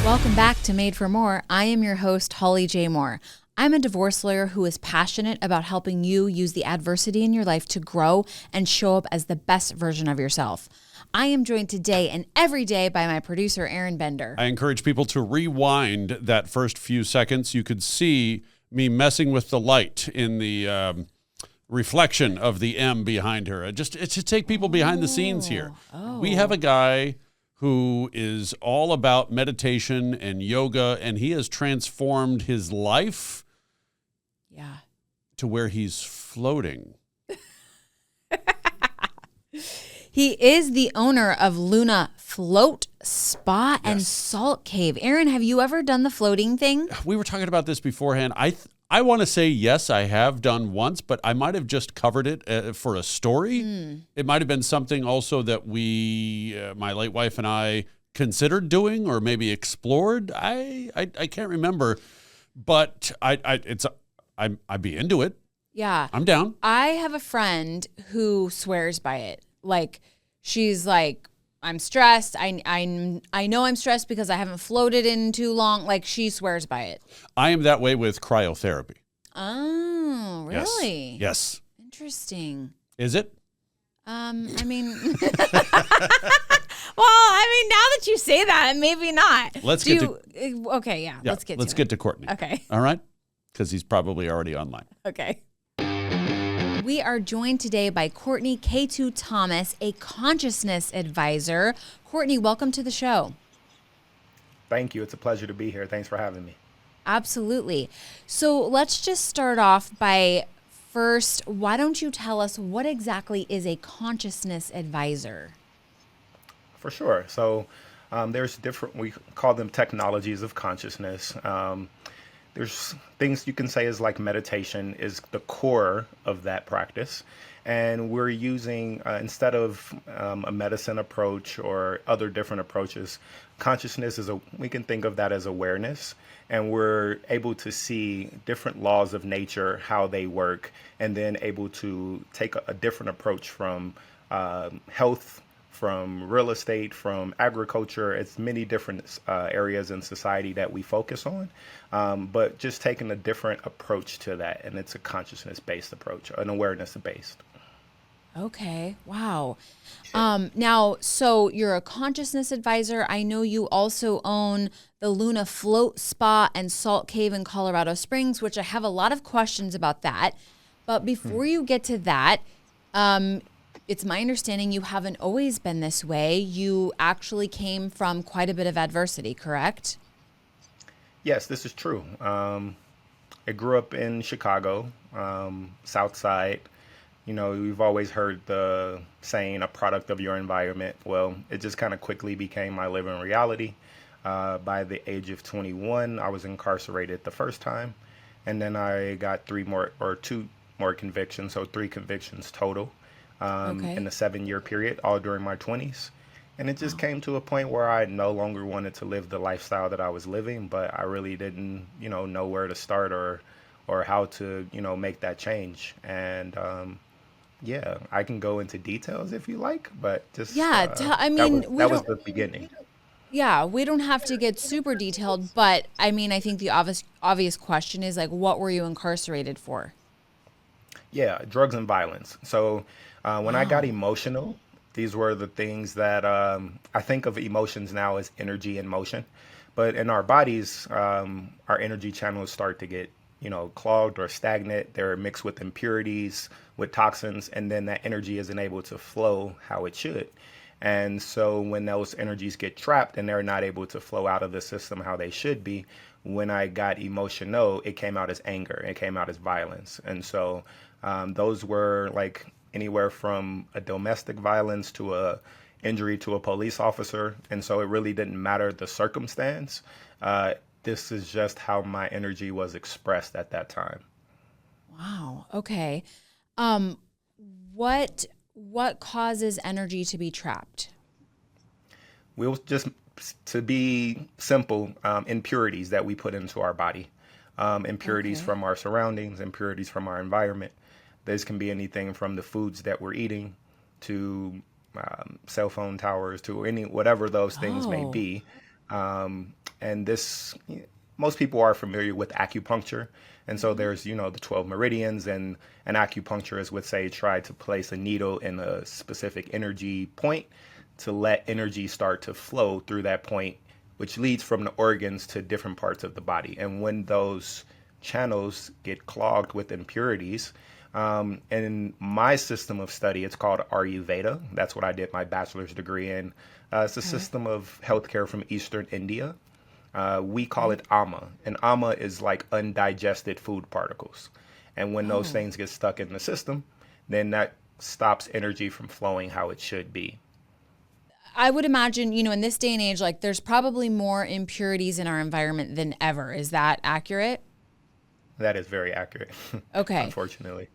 Welcome back to Made for More. I am your host, Holly J. Moore. I'm a divorce lawyer who is passionate about helping you use the adversity in your life to grow and show up as the best version of yourself. I am joined today and every day by my producer, Aaron Bender. I encourage people to rewind that first few seconds. You could see me messing with the light in the reflection of the M behind her. It's to take people behind the scenes here. We have a guy who is all about meditation and yoga, and he has transformed his life to where he's floating. He is the owner of Luna Float Spa and Salt Cave. Aaron, have you ever done the floating thing? We were talking about this beforehand. I want to say yes, I have done once, but I might have just covered it for a story. It might have been something also that my late wife and I considered doing or maybe explored. I can't remember, but I'd be into it. Yeah. I'm down. I have a friend who swears by it. Like, she's like, I'm stressed. I know I'm stressed because I haven't floated in too long. Like, she swears by it. I am that way with cryotherapy. Oh, really? Yes. Interesting. Is it? I mean, well, I mean, now that you say that, maybe not. Let's get to Courtney. Okay. All right? Because he's probably already online. Okay. We are joined today by Courtney Ketu Thomas, a Consciousness Advisor. Courtney, welcome to the show. Thank you. It's a pleasure to be here. Thanks for having me. Absolutely. So let's just start off by first, why don't you tell us what exactly is a Consciousness Advisor? For sure. So there's different, we call them technologies of consciousness. There's things you can say is like meditation is the core of that practice. And we're using, instead of a medicine approach or other different approaches, consciousness we can think of that as awareness. And we're able to see different laws of nature, how they work, and then able to take a different approach from health, from real estate, from agriculture. It's many different areas in society that we focus on, but just taking a different approach to that. And it's a consciousness-based approach, an awareness-based. Okay. Wow. Now, so you're a consciousness advisor. I know you also own the Luna Float Spa and Salt Cave in Colorado Springs, which I have a lot of questions about that. But before you get to that, it's my understanding you haven't always been this way. You actually came from quite a bit of adversity, correct? Yes, this is true. I grew up in Chicago, South Side. You know, we've always heard the saying, a product of your environment. Well, it just kind of quickly became my living reality. By the age of 21, I was incarcerated the first time. And then I got two more convictions, so 3 convictions total in a 7-year period, all during my 20s. And it just came to a point where I no longer wanted to live the lifestyle that I was living, but I really didn't, know where to start or how to, make that change. And I can go into details if you like, but just that was the beginning. Yeah, we don't have to get super detailed, but I mean, I think the obvious question is like, what were you incarcerated for? Yeah, drugs and violence. So when I got emotional, these were the things that I think of emotions now as energy and motion. But in our bodies, our energy channels start to get, clogged or stagnant. They're mixed with impurities, with toxins, and then that energy isn't able to flow how it should. And so when those energies get trapped and they're not able to flow out of the system how they should be, when I got emotional, it came out as anger. It came out as violence. And so those were like anywhere from a domestic violence to a injury to a police officer. And so it really didn't matter the circumstance. This is just how my energy was expressed at that time. Wow. Okay. What causes energy to be trapped? We'll just, to be simple, impurities that we put into our body, impurities from our surroundings, impurities from our environment. This can be anything from the foods that we're eating to cell phone towers to whatever those things may be. And this, most people are familiar with acupuncture. And so there's, the 12 meridians, and an acupuncturist would say try to place a needle in a specific energy point to let energy start to flow through that point, which leads from the organs to different parts of the body. And when those channels get clogged with impurities, in my system of study, it's called Ayurveda. That's what I did my bachelor's degree in. It's a system of healthcare from Eastern India. We call it ama, and ama is like undigested food particles. And when those things get stuck in the system, then that stops energy from flowing how it should be. I would imagine, in this day and age, like there's probably more impurities in our environment than ever. Is that accurate? That is very accurate. Okay. Unfortunately.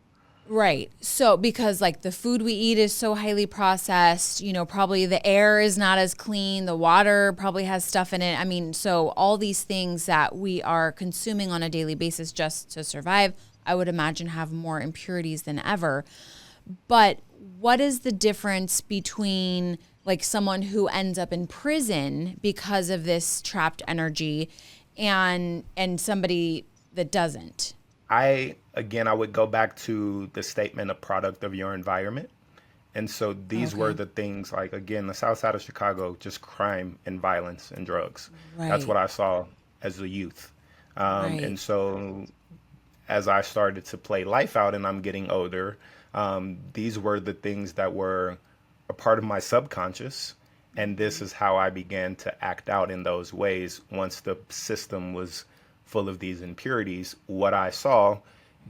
Right. So because like the food we eat is so highly processed, probably the air is not as clean, the water probably has stuff in it. I mean, so all these things that we are consuming on a daily basis just to survive, I would imagine have more impurities than ever. But what is the difference between like someone who ends up in prison because of this trapped energy and somebody that doesn't? I would go back to the statement, a product of your environment. And so these were the things like, again, the South Side of Chicago, just crime and violence and drugs. That's what I saw as a youth. And so as I started to play life out and I'm getting older, these were the things that were a part of my subconscious. And this is how I began to act out in those ways once the system was full of these impurities. What I saw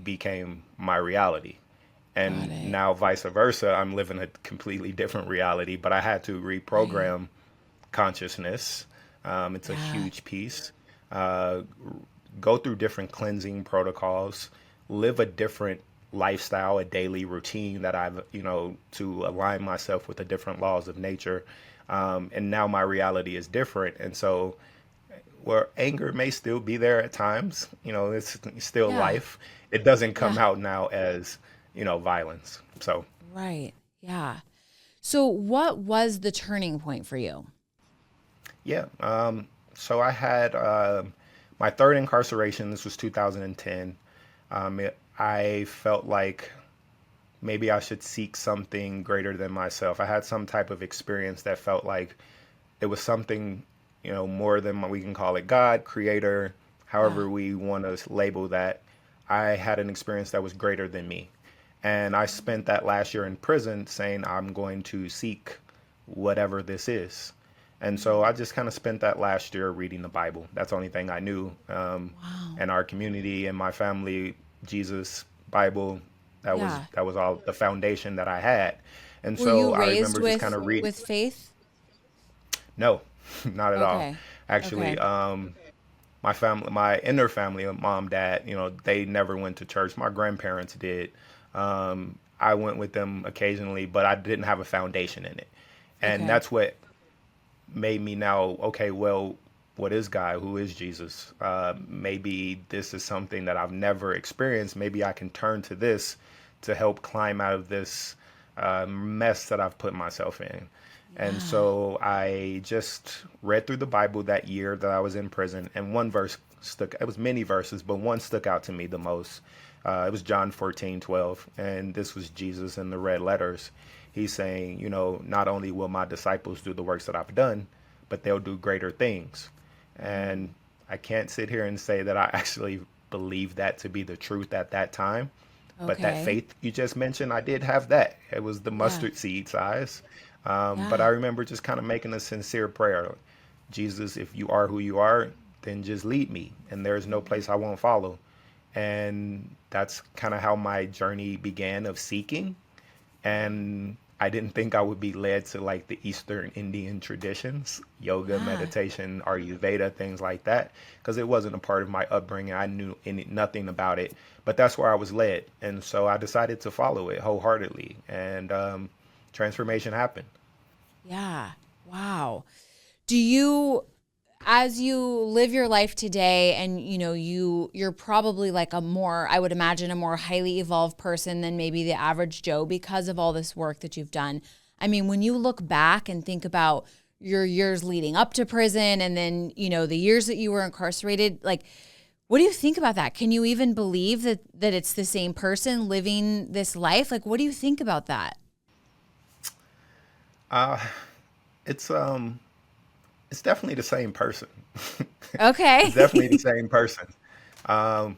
became my reality. And now vice versa, I'm living a completely different reality, but I had to reprogram consciousness. It's a huge piece. Go through different cleansing protocols, live a different lifestyle, a daily routine that I've, to align myself with the different laws of nature. And now my reality is different. And so where anger may still be there at times, it's still life. It doesn't come out now as, violence. So. Right. Yeah. So what was the turning point for you? Yeah. So I had my third incarceration. This was 2010. I felt like maybe I should seek something greater than myself. I had some type of experience that felt like it was something, more than we can call it God, creator, however we want to label that. I had an experience that was greater than me. And I spent that last year in prison saying, I'm going to seek whatever this is. And so I just kind of spent that last year reading the Bible. That's the only thing I knew. And our community and my family, Jesus, Bible, that was all the foundation that I had. And Were so you I raised remember just kind of reading. with faith? No, not at all. Actually, my family, my inner family, mom, dad, they never went to church. My grandparents did. I went with them occasionally, but I didn't have a foundation in it. And that's what made me now, okay, well, what is God? Who is Jesus? Maybe this is something that I've never experienced. Maybe I can turn to this to help climb out of this mess that I've put myself in. And so I just read through the Bible that year that I was in prison, and one verse it was many verses, but one stuck out to me the most. It was John 14:12, and this was Jesus in the red letters. He's saying, not only will my disciples do the works that I've done, but they'll do greater things. And I can't sit here and say that I actually believed that to be the truth at that time. But that faith you just mentioned, I did have that. It was the mustard seed size. But I remember just kind of making a sincere prayer. Jesus, if you are who you are, then just lead me. And there's no place I won't follow. And that's kind of how my journey began of seeking. And I didn't think I would be led to like the Eastern Indian traditions, yoga, meditation, Ayurveda, things like that, because it wasn't a part of my upbringing. I knew nothing about it, but that's where I was led. And so I decided to follow it wholeheartedly, and transformation happened. Yeah. Wow. Do you, as you live your life today, and you're probably like I would imagine a more highly evolved person than maybe the average Joe because of all this work that you've done. I mean, when you look back and think about your years leading up to prison and then, you know, the years that you were incarcerated. Like, what do you think about that? Can you even believe that it's the same person living this life? Like, what do you think about that? Uh, it's it's definitely the same person. It's definitely the Okay. same person. Um,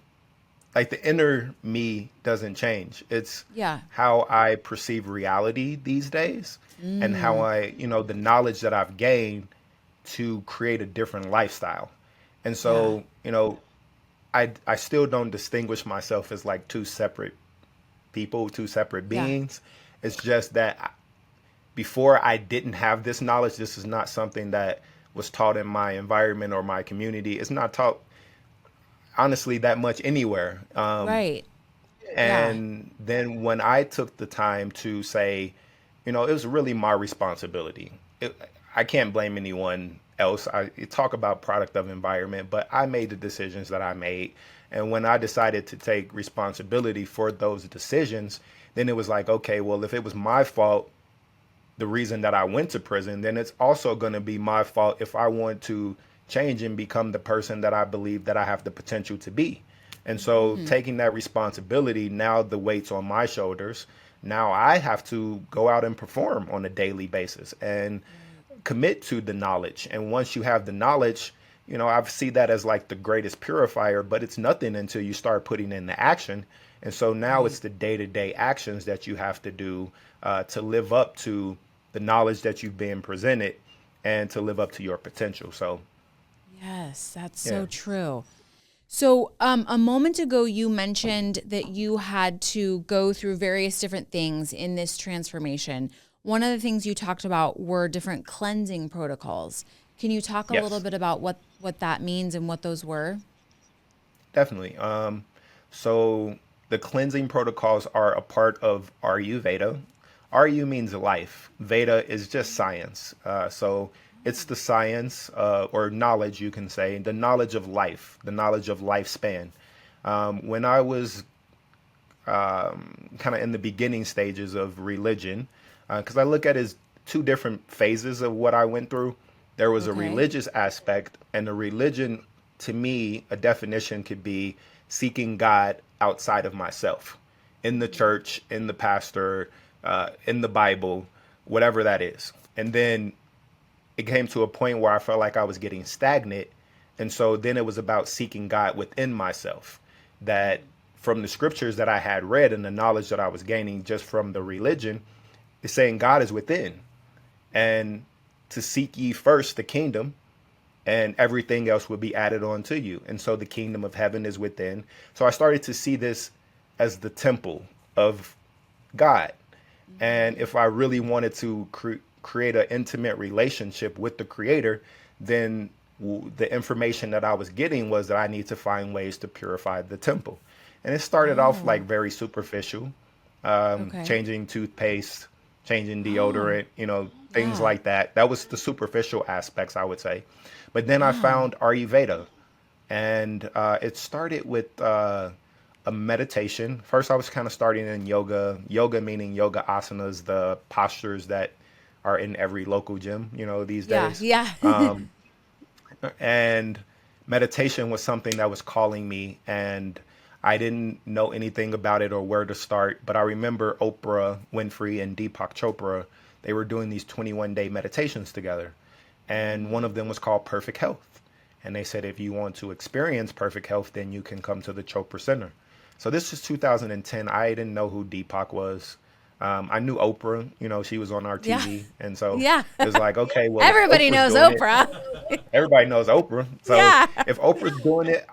like the inner me doesn't change. It's Yeah. how I perceive reality these days and how Mm, I, the knowledge that I've gained to create a different lifestyle. And yeah. so, I still don't distinguish myself as like two separate people, two separate Yeah. beings. It's just that before I didn't have this knowledge. This is not something that was taught in my environment or my community. It's not taught honestly that much anywhere. Right. Yeah. And then when I took the time to say, it was really my responsibility. I can't blame anyone else. I talk about product of environment, but I made the decisions that I made. And when I decided to take responsibility for those decisions, then it was like, okay, well, if it was my fault, the reason that I went to prison, then it's also going to be my fault if I want to change and become the person that I believe that I have the potential to be. And so Mm, taking that responsibility, now the weight's on my shoulders. Now I have to go out and perform on a daily basis and right. commit to the knowledge. And once you have the knowledge, I see that as like the greatest purifier, but it's nothing until you start putting in the action. And so now Right. it's the day to day actions that you have to do to live up to the knowledge that you've been presented and to live up to your potential. So, Yes, that's yeah, so true. So, a moment ago, you mentioned that you had to go through various different things in this transformation. One of the things you talked about were different cleansing protocols. Can you talk a little yes, bit about what that means and what those were? definitely. So the cleansing protocols are a part of Ayurveda. Ryu means life. Veda is just science. So it's the science or knowledge, you can say, the knowledge of life, the knowledge of lifespan. When I was kind of in the beginning stages of religion, because I look at it as two different phases of what I went through. There was a Okay. religious aspect, and the religion, to me, a definition could be seeking God outside of myself, in the church, in the pastor, in the Bible, whatever that is. And then it came to a point where I felt like I was getting stagnant. And so then it was about seeking God within myself. That from the scriptures that I had read and the knowledge that I was gaining just from the religion, is saying God is within. And to seek ye first the kingdom, and everything else will be added on to you. And so the kingdom of heaven is within. So I started to see this as the temple of God. And Mm, if I really wanted to create an intimate relationship with the creator, then the information that I was getting was that I need to find ways to purify the temple. And it started off like oh, very superficial, okay. changing toothpaste, changing Oh, deodorant, things yeah. like that. That was the superficial aspects, I would say. But then I Wow. found Ayurveda, and it started with a meditation. First, I was kind of starting in yoga. Yoga meaning yoga asanas, the postures that are in every local gym, these Yeah, days. yeah. And meditation was something that was calling me, and I didn't know anything about it or where to start. But I remember Oprah Winfrey and Deepak Chopra, they were doing these 21-day meditations together. And one of them was called Perfect Health. And they said, if you want to experience perfect health, then you can come to the Chopra Center. So this is 2010. I didn't know who Deepak was. I knew Oprah, she was on our Yeah. TV. And so Yeah. it was like, okay, well, if Everybody Oprah's knows doing it, Oprah. everybody knows Oprah. So Yeah. if Oprah's doing it,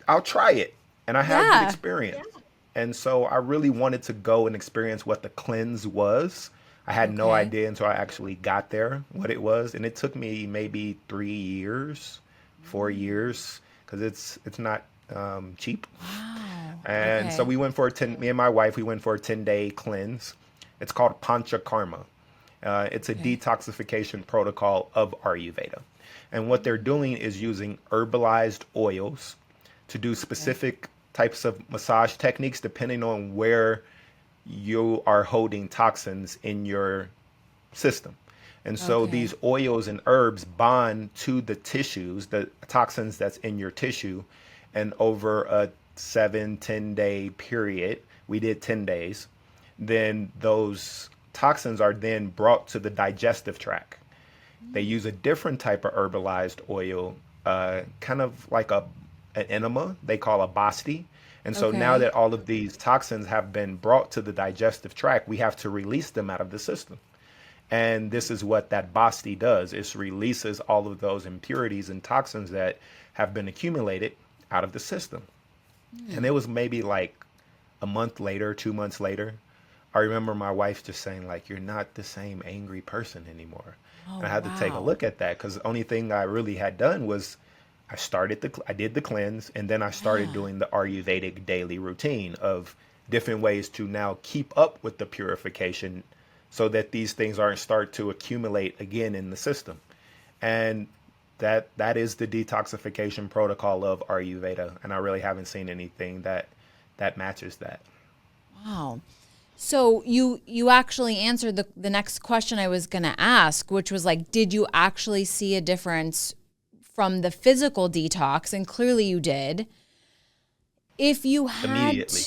I'll try it. And I had the Yeah. experience. And so I really wanted to go and experience what the cleanse was. I had no Okay. idea until I actually got there what it was. And it took me maybe 3 years, 4 years, because it's not cheap. Wow. And so Okay. we went for me and my wife, we went for a 10-day cleanse. It's called Pancha Karma. It's a Okay. detoxification protocol of Ayurveda. And what they're doing is using herbalized oils to do Okay. specific types of massage techniques depending on where you are holding toxins in your system. And so Okay. these oils and herbs bond to the tissues, the toxins that's in your tissue. And over a 7, 10 day period, we did 10 days, then those toxins are then brought to the digestive tract. They use a different type of herbalized oil, kind of like an enema they call a basti. And so now Okay. that all of these toxins have been brought to the digestive tract, we have to release them out of the system. And this is what that basti does. It releases all of those impurities and toxins that have been accumulated out of the system. And it was maybe like a month later, 2 months later, I remember my wife just saying, like, you're not the same angry person anymore. Oh, And I had to take a wow. look at that because the only thing I really had done was I did the cleanse, and then I started Yeah. doing the Ayurvedic daily routine of different ways to now keep up with the purification so that these things aren't start to accumulate again in the system. And that is the detoxification protocol of Ayurveda, and I really haven't seen anything that matches that. Wow. So you actually answered the next question I was going to ask, which was like, did you actually see a difference from the physical detox? And clearly you did. If you had, Immediately.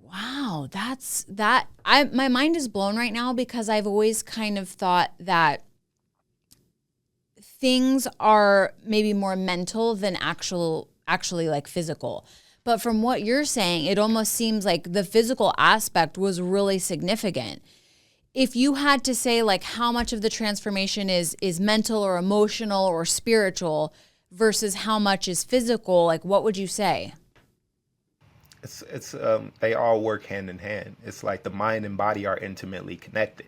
wow, that's that. My mind is blown right now because I've always kind of thought that things are maybe more mental than actually like physical. But from what you're saying, it almost seems like the physical aspect was really significant. If you had to say like how much of the transformation is mental or emotional or spiritual versus how much is physical, like what would you say? It's they all work hand in hand. It's like the mind and body are intimately connected.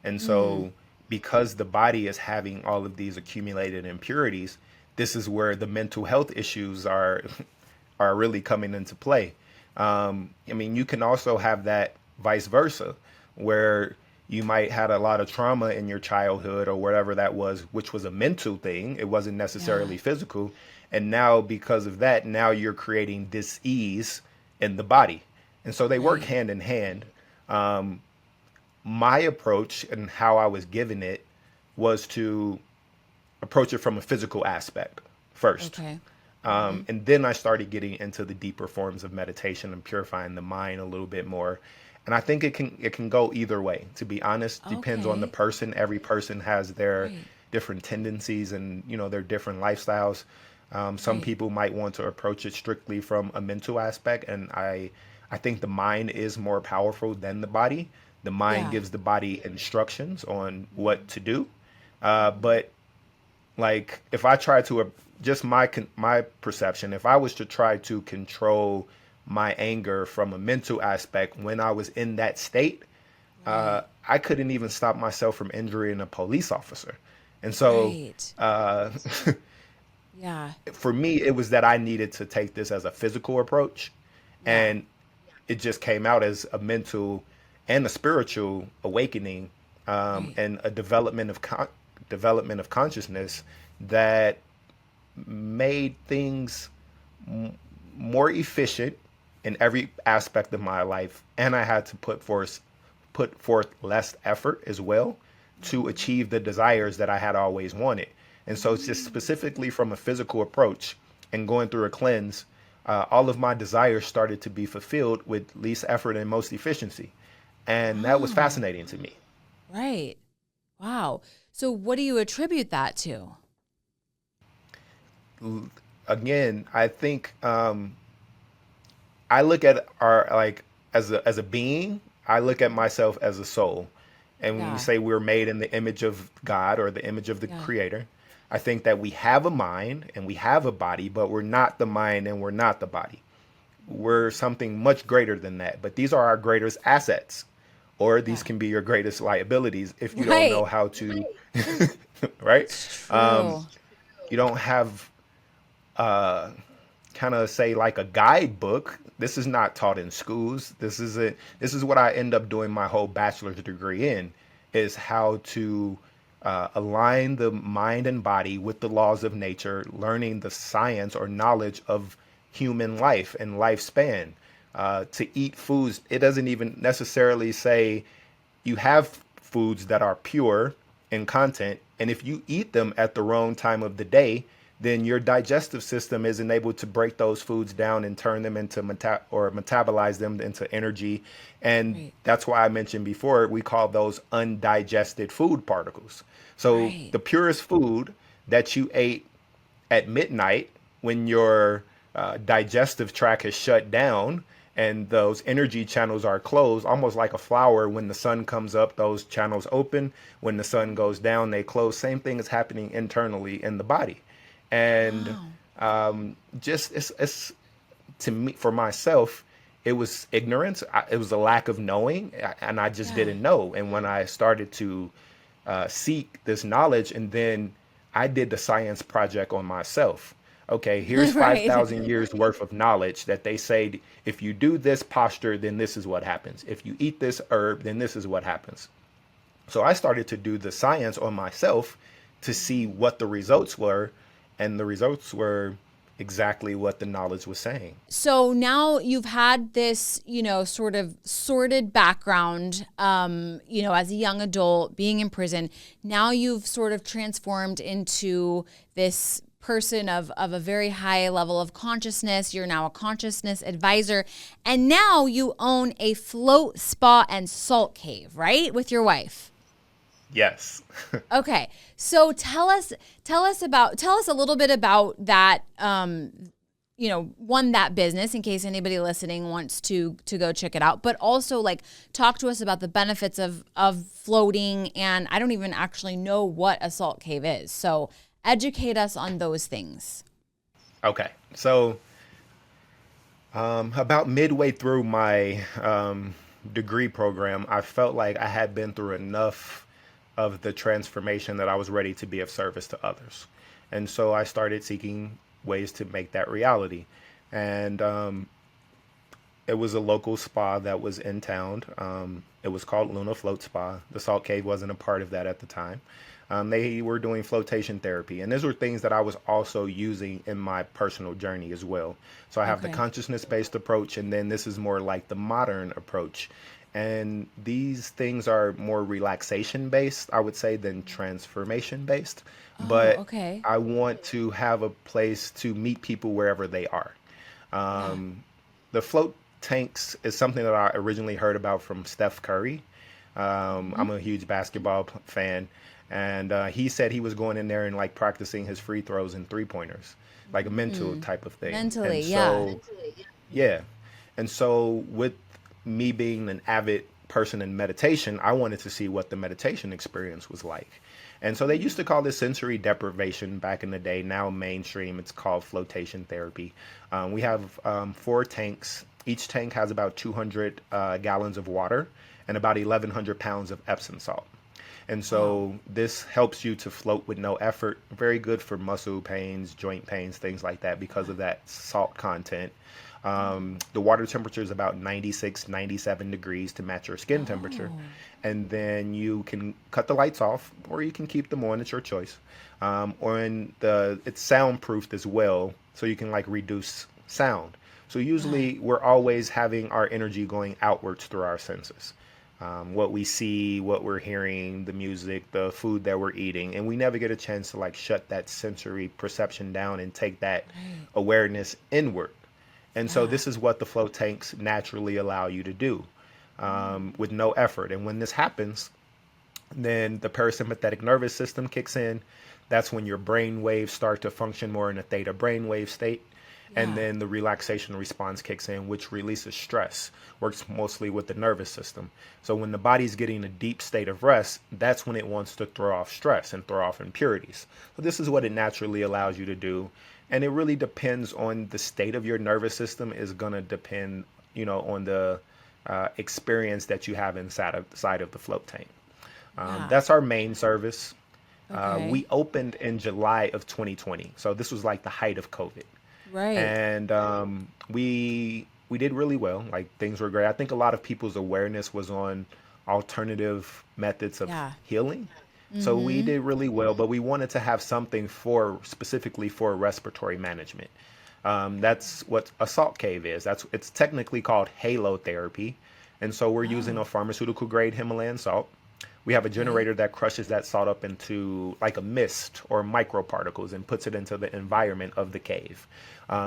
And so because the body is having all of these accumulated impurities, this is where the mental health issues are are really coming into play. I mean, you can also have that vice versa, where you might had a lot of trauma in your childhood or whatever that was, which was a mental thing. It wasn't Yeah. necessarily physical. And now because of that, now you're creating dis-ease in the body. And so they work Right. hand in hand. My approach and how I was given it was to approach it from a physical aspect first. Okay. And then I started getting into the deeper forms of meditation and purifying the mind a little bit more. And I think it can go either way. To be honest, depends on the Okay. person. Every person has their Right. different tendencies and their different lifestyles. Some Right. people might want to approach it strictly from a mental aspect, and I think the mind is more powerful than the body. The mind Yeah. gives the body instructions on what to do, but like if I try to just my perception, if I was to try to control my anger from a mental aspect when I was in that state, Right. I couldn't even stop myself from injuring a police officer. And so Right. uh, Yeah. for me, it was that I needed to take this as a physical approach, Yeah. and it just came out as a mental and a spiritual awakening, Right. and a development of consciousness that made things more efficient in every aspect of my life, and I had to put forth less effort as well to achieve the desires that I had always wanted. And so it's just specifically from a physical approach and going through a cleanse, all of my desires started to be fulfilled with least effort and most efficiency. And that was Oh, fascinating to me. right. Wow. So what do you attribute that to? Again, I think I look at our like as a being, I look at myself as a soul. And when you Yeah. say we're made in the image of God or the image of the Yeah. creator, I think that we have a mind and we have a body, but we're not the mind and we're not the body. We're something much greater than that. But these are our greatest assets, or these Yeah. can be your greatest liabilities if you don't know Right. how to, right? It's Um, true. you don't have kind of say like a guidebook. This is not taught in schools. This is what I end up doing my whole bachelor's degree in, is how to align the mind and body with the laws of nature, learning the science or knowledge of human life and lifespan. To eat foods, it doesn't even necessarily say you have foods that are pure in content. And if you eat them at the wrong time of the day, then your digestive system isn't able to break those foods down and turn them into or metabolize them into energy. And Right. that's why I mentioned before, we call those undigested food particles. So Right. the purest food that you ate at midnight when your digestive tract is shut down and those energy channels are closed, almost like a flower. When the sun comes up, those channels open. When the sun goes down, they close. Same thing is happening internally in the body. And Wow. just it's to me, for myself, it was ignorance. It was a lack of knowing, and I just Yeah. didn't know. And when I started to seek this knowledge, and then I did the science project on myself. Okay, here's Right. 5,000 years worth of knowledge that they say if you do this posture, then this is what happens. If you eat this herb, then this is what happens. So I started to do the science on myself to see what the results were, and the results were exactly what the knowledge was saying. So now you've had this, sort of sorted background, as a young adult being in prison. Now you've sort of transformed into this person of a very high level of consciousness. You're now a consciousness advisor. And now you own a float spa and salt cave, right? With your wife. Yes. Okay. So tell us a little bit about that, that business in case anybody listening wants to go check it out, but also like talk to us about the benefits of floating. And I don't even actually know what a salt cave is. So educate us on those things. Okay. So about midway through my degree program, I felt like I had been through enough of the transformation that I was ready to be of service to others. And so I started seeking ways to make that reality. And it was a local spa that was in town. It was called Luna Float Spa. The Salt Cave wasn't a part of that at the time. They were doing flotation therapy, and those were things that I was also using in my personal journey as well. So I have the Okay. consciousness-based approach, and then this is more like the modern approach. And these things are more relaxation-based, I would say, than transformation-based. Oh, But okay. I want to have a place to meet people wherever they are. Yeah. The float tanks is something that I originally heard about from Steph Curry. I'm a huge basketball fan, and he said he was going in there and like practicing his free throws and three pointers, like a mental type of thing. Mentally. And Yeah. so, yeah, and so with me being an avid person in meditation, I wanted to see what the meditation experience was like. And so they used to call this sensory deprivation back in the day. Now mainstream, it's called flotation therapy. We have 4 tanks. Each tank has about 200 gallons of water and about 1,100 pounds of Epsom salt. And Wow. so this helps you to float with no effort. Very good for muscle pains, joint pains, things like that because of that salt content. The water temperature is about 96, 97 degrees to match your skin temperature. Oh. And then you can cut the lights off or you can keep them on. It's your choice. It's soundproofed as well. So you can like reduce sound. So Yeah. usually we're always having our energy going outwards through our senses. What we see, what we're hearing, the music, the food that we're eating, and we never get a chance to like shut that sensory perception down and take that Right. awareness inward. And so Yeah. this is what the float tanks naturally allow you to do with no effort. And when this happens, then the parasympathetic nervous system kicks in. That's when your brain waves start to function more in a theta brainwave state. And Yeah. then the relaxation response kicks in, which releases stress, works mostly with the nervous system. So when the body's getting a deep state of rest, that's when it wants to throw off stress and throw off impurities. So this is what it naturally allows you to do. And it really depends on the state of your nervous system is going to depend, on the experience that you have inside of the float tank. Yeah. That's our main service. Okay. We opened in July of 2020. So this was like the height of COVID. Right. And we did really well. Like things were great. I think a lot of people's awareness was on alternative methods of Yeah. healing. So we did really well, but we wanted to have something for specifically for respiratory management. That's what a salt cave is. It's technically called halotherapy, and so we're using Oh. a pharmaceutical grade Himalayan salt. We have a Okay. generator that crushes that salt up into like a mist or microparticles and puts it into the environment of the cave.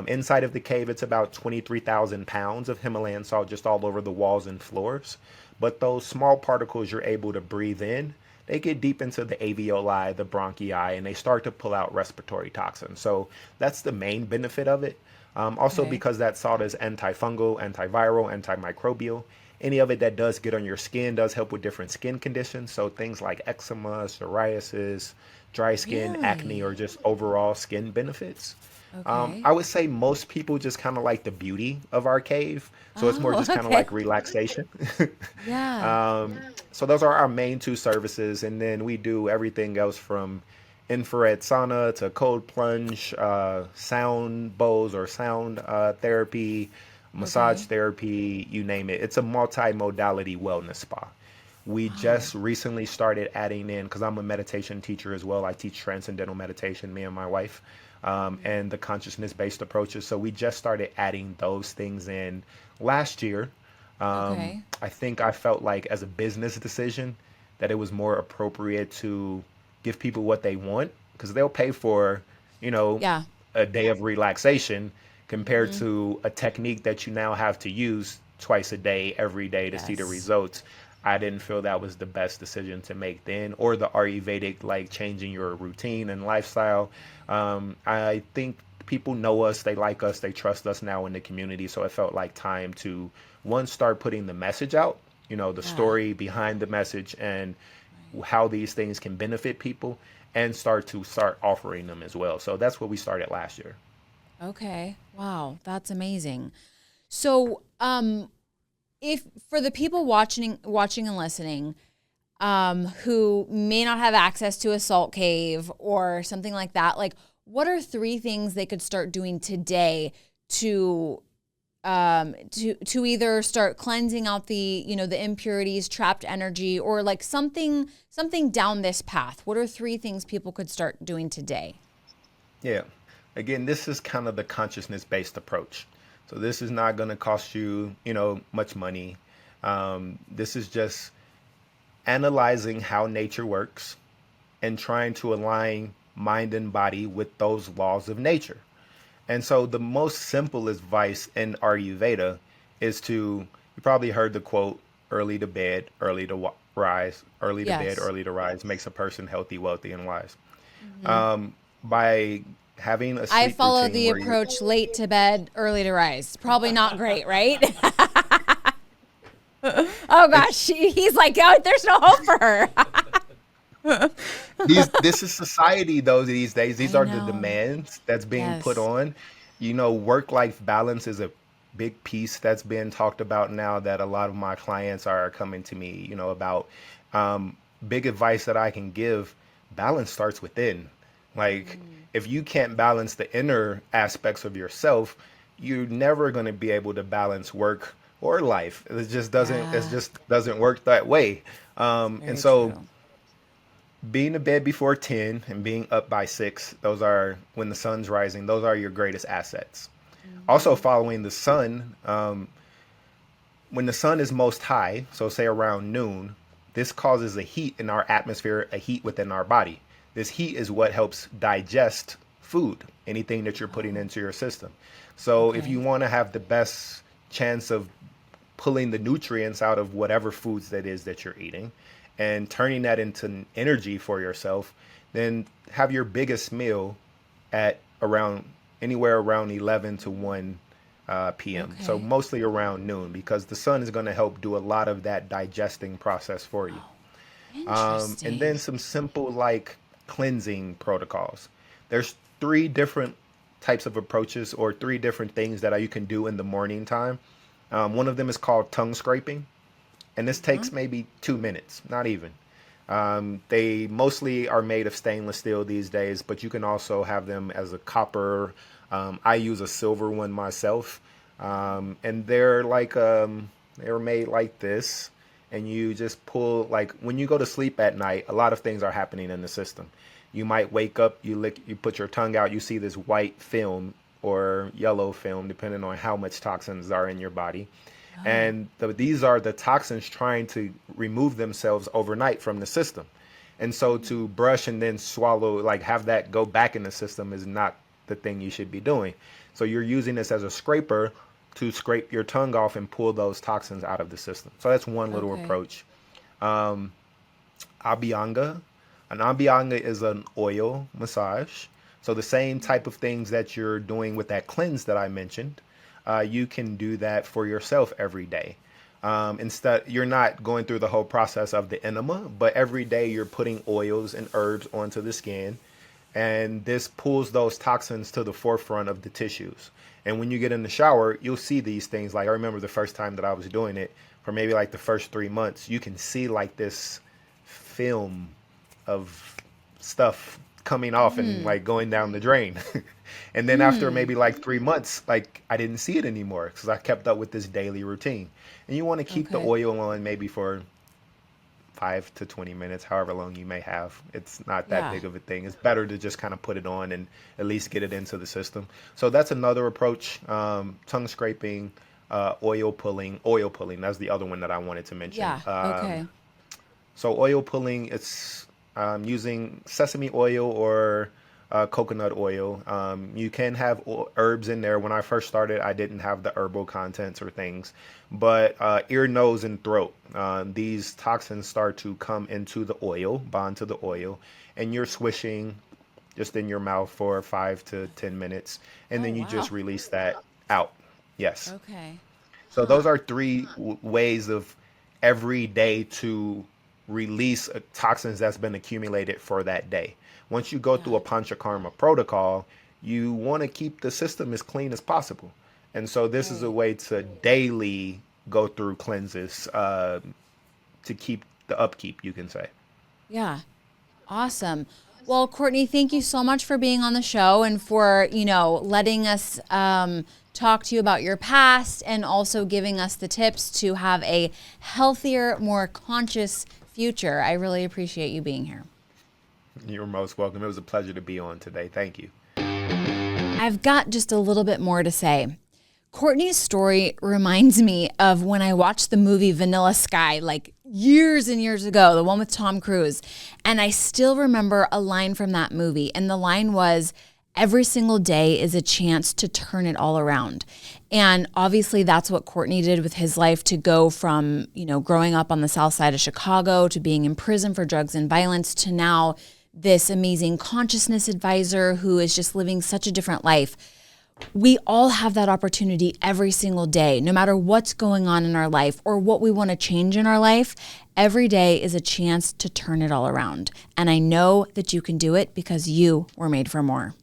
Inside of the cave, it's about 23,000 pounds of Himalayan salt just all over the walls and floors. But those small particles you're able to breathe in, they get deep into the alveoli, the bronchi, and they start to pull out respiratory toxins. So that's the main benefit of it. Also, Okay. because that salt is antifungal, antiviral, antimicrobial, any of it that does get on your skin does help with different skin conditions. So things like eczema, psoriasis, dry skin, acne, or Really? just overall skin benefits. Okay. I would say most people just kind of like the beauty of our cave. So it's more Oh, just kind of okay. like relaxation. Yeah. So those are our main two services. And then we do everything else from infrared sauna to cold plunge, sound bowls or sound therapy, massage Okay. therapy, you name it. It's a multi-modality wellness spa. We Wow. just recently started adding in, because I'm a meditation teacher as well. I teach transcendental meditation, me and my wife, Mhm. and the consciousness based approaches. So we just started adding those things in last year. Okay. I think I felt like, as a business decision, that it was more appropriate to give people what they want, because they'll pay for, you know, Yeah. a day of relaxation compared Hmm. to a technique that you now have to use twice a day, every day, to see the Yes. results. I didn't feel that was the best decision to make then, or the Ayurvedic, like changing your routine and lifestyle. I think people know us, they like us, they trust us now in the community. So it felt like time to, one, start putting the message out, the Yeah. story behind the message and Right. how these things can benefit people, and start offering them as well. So that's what we started last year. Okay. Wow. That's amazing. So, if for the people watching and listening, who may not have access to a salt cave or something like that, like what are three things they could start doing today to to either start cleansing out the, the impurities, trapped energy, or like something down this path? What are three things people could start doing today? Yeah. Again, this is kind of the consciousness based approach. So this is not going to cost you, much money. This is just analyzing how nature works and trying to align mind and body with those laws of nature. And so the most simple advice in Ayurveda is to, you probably heard the quote, early to bed, early to rise, early to bed, Yes. early to rise makes a person healthy, wealthy, and wise. Hmm. By having a I sleep follow routine the where you, approach late to bed, early to rise. Probably not great, right? Oh gosh, it's he's like, oh, there's no hope for her. this is society though these days. These I are the know. demands that's being put Yes. on. Work life balance is a big piece that's being talked about now, that a lot of my clients are coming to me, about. um, Big advice that I can give: balance starts within. Like, Mm. if you can't balance the inner aspects of yourself, you're never going to be able to balance work or life. It Yeah, just doesn't work that way. And very so true. being to bed before 10 and being up by 6, those are, when the sun's rising, those are your greatest assets. Also, Hmm. following the sun, when the sun is most high, so say around noon, this causes a heat in our atmosphere, a heat within our body. This heat is what helps digest food, anything that you're putting Oh, into your system. So if you okay. want to have the best chance of pulling the nutrients out of whatever foods that is that you're eating and turning that into energy for yourself, then have your biggest meal at around, anywhere around 11 to 1 p.m. So Okay. mostly around noon, because the sun is going to help do a lot of that digesting process for you. Oh, And then interesting. some simple, like, cleansing protocols. There's three different types of approaches, or three different things that you can do in the morning time. One of them is called tongue scraping, and this Uh-huh. takes maybe 2 minutes, not even. They mostly are made of stainless steel these days, but you can also have them as a copper. I use a silver one myself, and they're made like this. And you just pull, like, when you go to sleep at night, a lot of things are happening in the system. You might wake up, you put your tongue out, you see this white film or yellow film, depending on how much toxins are in your body. And these are the toxins trying to remove themselves overnight from the system. And so to brush and then swallow, like have that go back in the system is not the thing you should be doing. So you're using this as a scraper to scrape your tongue off and pull those toxins out of the system. So that's one little approach. Abhyanga. An Abhyanga is an oil massage. So the same type of things that you're doing with that cleanse that I mentioned, you can do that for yourself every day. Instead, you're not going through the whole process of the enema, but every day you're putting oils and herbs onto the skin, and this pulls those toxins to the forefront of the tissues. And when you get in the shower, you'll see these things. Like I remember the first time that I was doing it, for maybe like the first 3 months, you can see like this film of stuff coming off and like going down the drain. And then after maybe like 3 months, like I didn't see it anymore because I kept up with this daily routine. And you want to keep the oil on maybe for 5 to 20 minutes, however long you may have. It's not that big of a thing. It's better to just kind of put it on and at least get it into the system. So that's another approach. Tongue scraping, oil pulling. Oil pulling, that's the other one that I wanted to mention. So oil pulling, it's using sesame oil or coconut oil. You can have herbs in there. When I first started, I didn't have the herbal contents or things, but ear, nose, and throat. These toxins start to come into the oil, bond to the oil, and you're swishing just in your mouth for 5 to 10 minutes, and then you just release that out. Yes. Okay. So those are three ways of every day to release toxins that's been accumulated for that day. Once you go through a panchakarma protocol, you want to keep the system as clean as possible. And so this is a way to daily go through cleanses to keep the upkeep, you can say. Yeah. Awesome. Well, Courtney, thank you so much for being on the show and for, letting us talk to you about your past and also giving us the tips to have a healthier, more conscious future. I really appreciate you being here. You're most welcome. It was a pleasure to be on today. Thank you. I've got just a little bit more to say. Courtney's story reminds me of when I watched the movie Vanilla Sky, like years and years ago, the one with Tom Cruise. And I still remember a line from that movie. And the line was, every single day is a chance to turn it all around. And obviously that's what Courtney did with his life, to go from, growing up on the south side of Chicago to being in prison for drugs and violence to now this amazing consciousness advisor who is just living such a different life. We all have that opportunity every single day, no matter what's going on in our life or what we want to change in our life. Every day is a chance to turn it all around. And I know that you can do it because you were made for more.